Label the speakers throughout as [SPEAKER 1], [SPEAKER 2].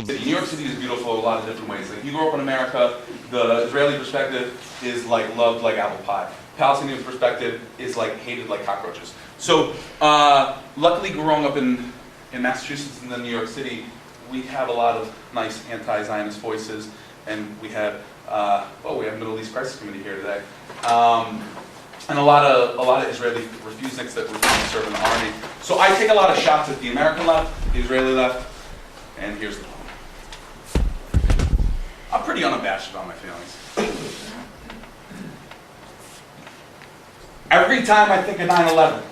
[SPEAKER 1] New York City is beautiful in a lot of different ways. Like, you grew up in America, the Israeli perspective is like loved like apple pie. Palestinian perspective is like hated like cockroaches. So, luckily growing up in Massachusetts and then New York City, we have a lot of nice anti-Zionist voices, and we have we have Middle East Crisis Committee here today, and a lot of Israeli refuseniks that refuse to serve in the army. So I take a lot of shots at the American left, the Israeli left, and here's the point. I'm pretty unabashed about my feelings. Every time I think of 9/11,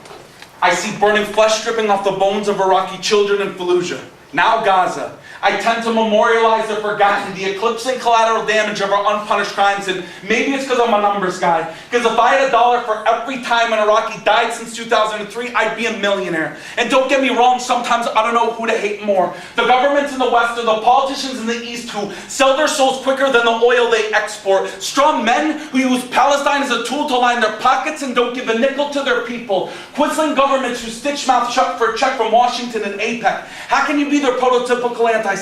[SPEAKER 1] I see burning flesh dripping off the bones of Iraqi children in Fallujah, now Gaza. I tend to memorialize the forgotten, the eclipsing collateral damage of our unpunished crimes, and maybe it's because I'm a numbers guy. Because if I had $1 for every time an Iraqi died since 2003, I'd be a millionaire. And don't get me wrong, sometimes I don't know who to hate more. The governments in the West or the politicians in the East who sell their souls quicker than the oil they export. Strong men who use Palestine as a tool to line their pockets and don't give a nickel to their people. Quisling governments who stitch mouth shut for a check from Washington and AIPAC. How can you be their prototypical anti-Semite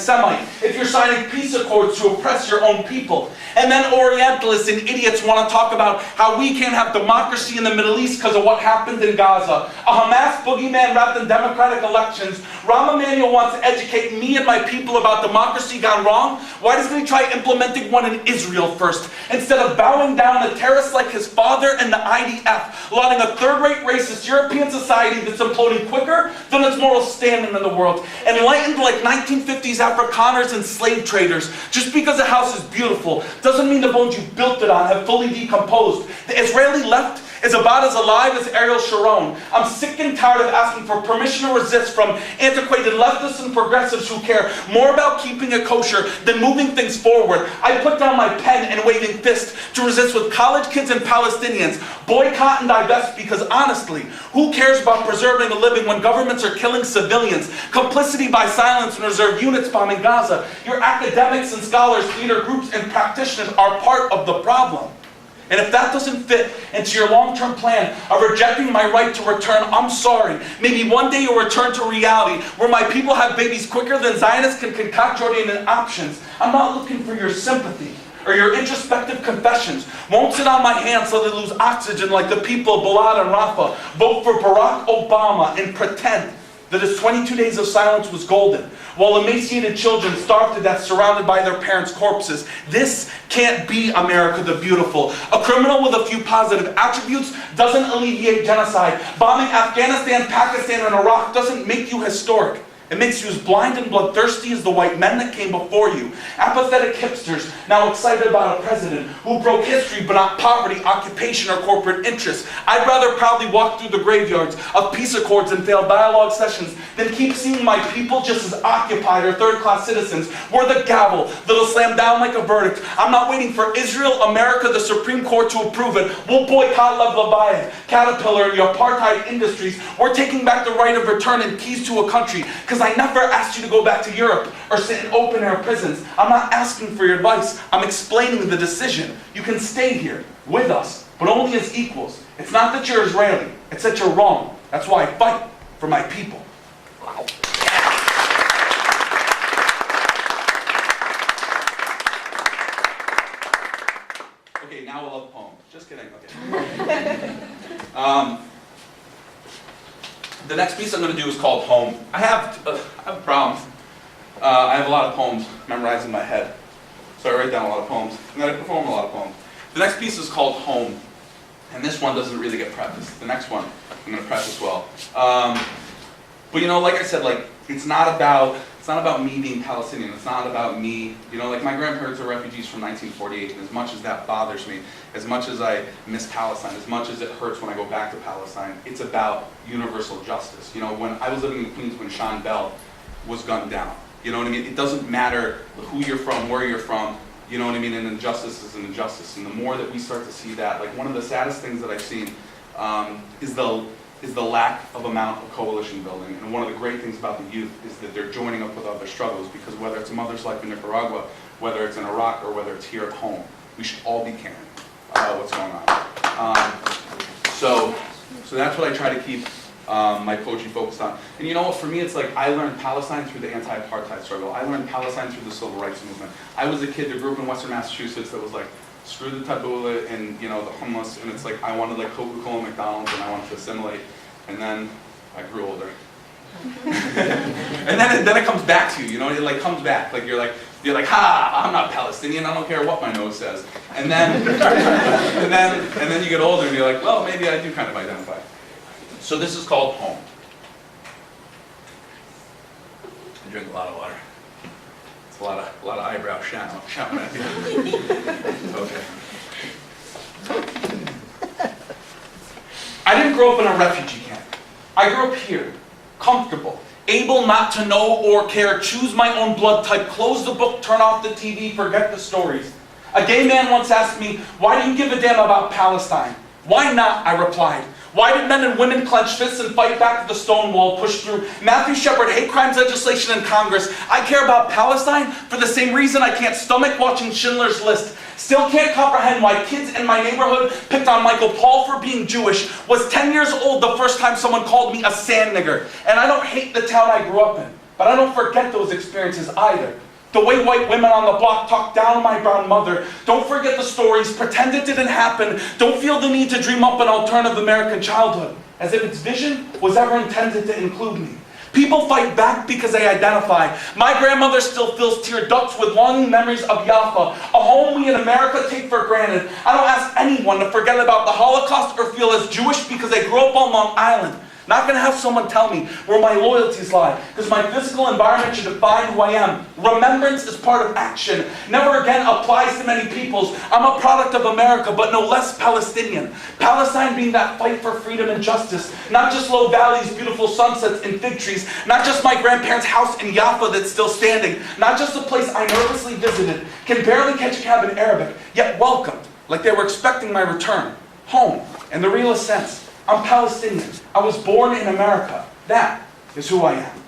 [SPEAKER 1] if you're signing peace accords to oppress your own people? And then Orientalists and idiots want to talk about how we can't have democracy in the Middle East because of what happened in Gaza. A Hamas boogeyman wrapped in democratic elections. Rahm Emanuel wants to educate me and my people about democracy gone wrong. Why doesn't he try implementing one in Israel first, instead of bowing down to terrorists like his father and the IDF, lauding a third-rate racist European society that's imploding quicker than its moral standing in the world? Enlightened like 1950s Afrikaners and slave traders. Just because a house is beautiful doesn't mean the bones you built it on have fully decomposed. The Israeli left is about as alive as Ariel Sharon. I'm sick and tired of asking for permission to resist from antiquated leftists and progressives who care more about keeping it kosher than moving things forward. I put down my pen and waving fist to resist with college kids and Palestinians. Boycott and divest, because honestly, who cares about preserving a living when governments are killing civilians? Complicity by silence and reserve units bombing Gaza. Your academics and scholars, leader groups and practitioners are part of the problem. And if that doesn't fit into your long-term plan of rejecting my right to return, I'm sorry. Maybe one day you'll return to reality where my people have babies quicker than Zionists can concoct Jordanian options. I'm not looking for your sympathy or your introspective confessions. Won't sit on my hands so they lose oxygen like the people of Balad and Rafah. Vote for Barack Obama and pretend that his 22 days of silence was golden, while emaciated children starved to death surrounded by their parents' corpses. This can't be America the Beautiful. A criminal with a few positive attributes doesn't alleviate genocide. Bombing Afghanistan, Pakistan, and Iraq doesn't make you historic. It makes you as blind and bloodthirsty as the white men that came before you. Apathetic hipsters now excited about a president who broke history but not poverty, occupation, or corporate interests. I'd rather proudly walk through the graveyards of peace accords and failed dialogue sessions than keep seeing my people just as occupied or third-class citizens. We're the gavel that'll slam down like a verdict. I'm not waiting for Israel, America, the Supreme Court to approve it. We'll boycott Lev Leviathan, Caterpillar, and your apartheid industries. We're taking back the right of return and keys to a country, because I never asked you to go back to Europe or sit in open-air prisons. I'm not asking for your advice. I'm explaining the decision. You can stay here with us, but only as equals. It's not that you're Israeli. It's that you're wrong. That's why I fight for my people. Wow. Okay, now I love poems. Just kidding. Okay. The next piece I'm going to do is called Home. I have a problem. I have a lot of poems memorized in my head, so I write down a lot of poems, and then I perform a lot of poems. The next piece is called Home, and this one doesn't really get prefaced. The next one I'm going to preface well. But you know, like I said, like it's not about me being Palestinian. It's not about me. You know, like my grandparents are refugees from 1948, and as much as that bothers me, as much as I miss Palestine, as much as it hurts when I go back to Palestine, it's about universal justice. You know, when I was living in Queens when Sean Bell was gunned down, you know what I mean? It doesn't matter who you're from, where you're from, you know what I mean? An injustice is an injustice. And the more that we start to see that, like one of the saddest things that I've seen is the lack of amount of coalition building. And one of the great things about the youth is that they're joining up with other struggles, because whether it's a mother's life in Nicaragua, whether it's in Iraq, or whether it's here at home, we should all be caring about what's going on. So that's what I try to keep my poetry focused on. And you know what, for me it's like I learned Palestine through the anti-apartheid struggle. I learned Palestine through the civil rights movement. I was a kid that grew up in Western Massachusetts that was like, screw the tabbouleh and the hummus, and it's like I wanted like Coca-Cola and McDonald's and I wanted to assimilate. And then I grew older. And then it comes back to you, it like comes back. Like you're like, ha, I'm not Palestinian, I don't care what my nose says. And then, and then you get older and you're like, well, maybe I do kind of identify. So this is called home. I drink a lot of water. It's a lot of eyebrow shouting at you. Okay. I didn't grow up in a refugee camp. I grew up here, comfortable, able not to know or care, choose my own blood type, close the book, turn off the TV, forget the stories. A gay man once asked me, why do you give a damn about Palestine? Why not, I replied. Why did men and women clench fists and fight back at the Stonewall, push through Matthew Shepard hate crimes legislation in Congress? I care about Palestine for the same reason I can't stomach watching Schindler's List. Still can't comprehend why kids in my neighborhood picked on Michael Paul for being Jewish. Was 10 years old the first time someone called me a sand nigger. And I don't hate the town I grew up in, but I don't forget those experiences either. The way white women on the block talked down on my brown mother. Don't forget the stories, pretend it didn't happen. Don't feel the need to dream up an alternative American childhood, as if its vision was ever intended to include me. People fight back because they identify. My grandmother still fills tear ducts with longing memories of Jaffa, a home we in America take for granted. I don't ask anyone to forget about the Holocaust or feel as Jewish because they grew up on Long Island. Not going to have someone tell me where my loyalties lie, because my physical environment should define who I am. Remembrance is part of action. Never again applies to many peoples. I'm a product of America, but no less Palestinian. Palestine being that fight for freedom and justice. Not just low valleys, beautiful sunsets, and fig trees. Not just my grandparents' house in Jaffa that's still standing. Not just a place I nervously visited. Can barely catch a cab in Arabic, yet welcomed, like they were expecting my return. Home, in the realest sense. I'm Palestinian. I was born in America. That is who I am.